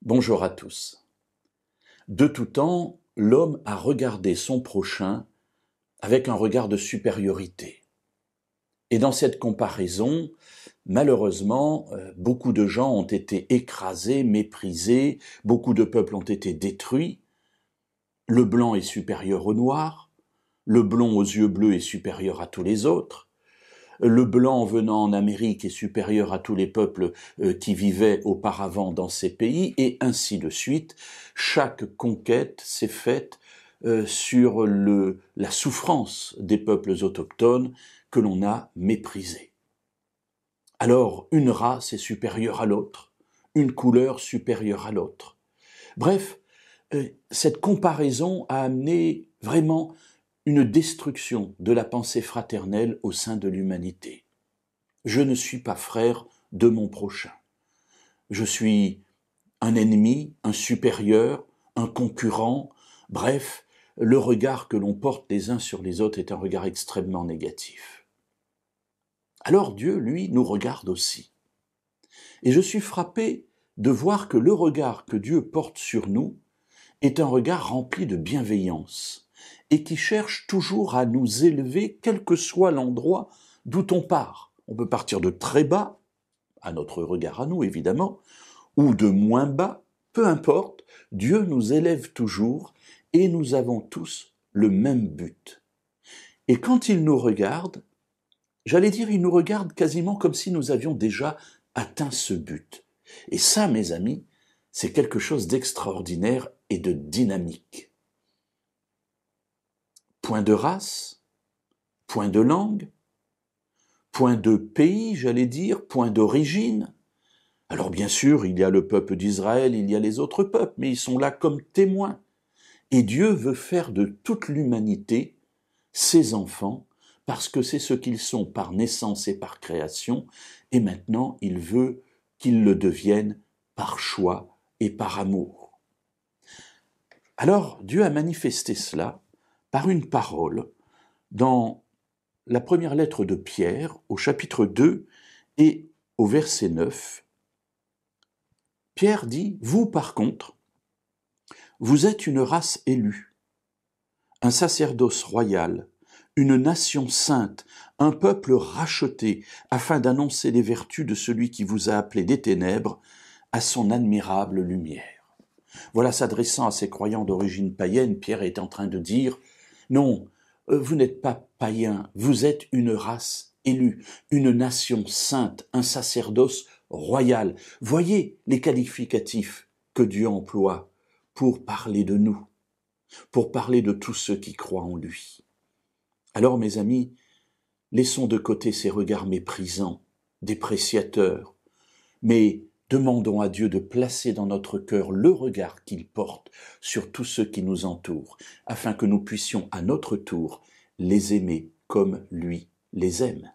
Bonjour à tous. De tout temps, l'homme a regardé son prochain avec un regard de supériorité. Et dans cette comparaison, malheureusement, beaucoup de gens ont été écrasés, méprisés, beaucoup de peuples ont été détruits. Le blanc est supérieur au noir, le blond aux yeux bleus est supérieur à tous les autres. Le blanc venant en Amérique est supérieur à tous les peuples qui vivaient auparavant dans ces pays, et ainsi de suite. Chaque conquête s'est faite sur la souffrance des peuples autochtones que l'on a méprisés. Alors, une race est supérieure à l'autre, une couleur supérieure à l'autre. Bref, cette comparaison a amené vraiment une destruction de la pensée fraternelle au sein de l'humanité. Je ne suis pas frère de mon prochain. Je suis un ennemi, un supérieur, un concurrent. Bref, le regard que l'on porte les uns sur les autres est un regard extrêmement négatif. Alors Dieu, lui, nous regarde aussi. Et je suis frappé de voir que le regard que Dieu porte sur nous est un regard rempli de bienveillance et qui cherche toujours à nous élever, quel que soit l'endroit d'où on part. On peut partir de très bas, à notre regard à nous évidemment, ou de moins bas, peu importe, Dieu nous élève toujours et nous avons tous le même but. Et quand il nous regarde, j'allais dire, il nous regarde quasiment comme si nous avions déjà atteint ce but. Et ça, mes amis, c'est quelque chose d'extraordinaire et de dynamique. Point de race, point de langue, point de pays, j'allais dire, point d'origine. Alors bien sûr, il y a le peuple d'Israël, il y a les autres peuples, mais ils sont là comme témoins. Et Dieu veut faire de toute l'humanité ses enfants, parce que c'est ce qu'ils sont par naissance et par création, et maintenant il veut qu'ils le deviennent par choix et par amour. Alors Dieu a manifesté cela par une parole dans la première lettre de Pierre, au chapitre 2 et au verset 9. Pierre dit « Vous, par contre, vous êtes une race élue, un sacerdoce royal, une nation sainte, un peuple racheté, afin d'annoncer les vertus de celui qui vous a appelé des ténèbres à son admirable lumière. » Voilà, s'adressant à ces croyants d'origine païenne, Pierre est en train de dire « Non, vous n'êtes pas païens, vous êtes une race élue, une nation sainte, un sacerdoce royal. » Voyez les qualificatifs que Dieu emploie pour parler de nous, pour parler de tous ceux qui croient en lui. Alors, mes amis, laissons de côté ces regards méprisants, dépréciateurs, mais demandons à Dieu de placer dans notre cœur le regard qu'il porte sur tous ceux qui nous entourent, afin que nous puissions à notre tour les aimer comme lui les aime.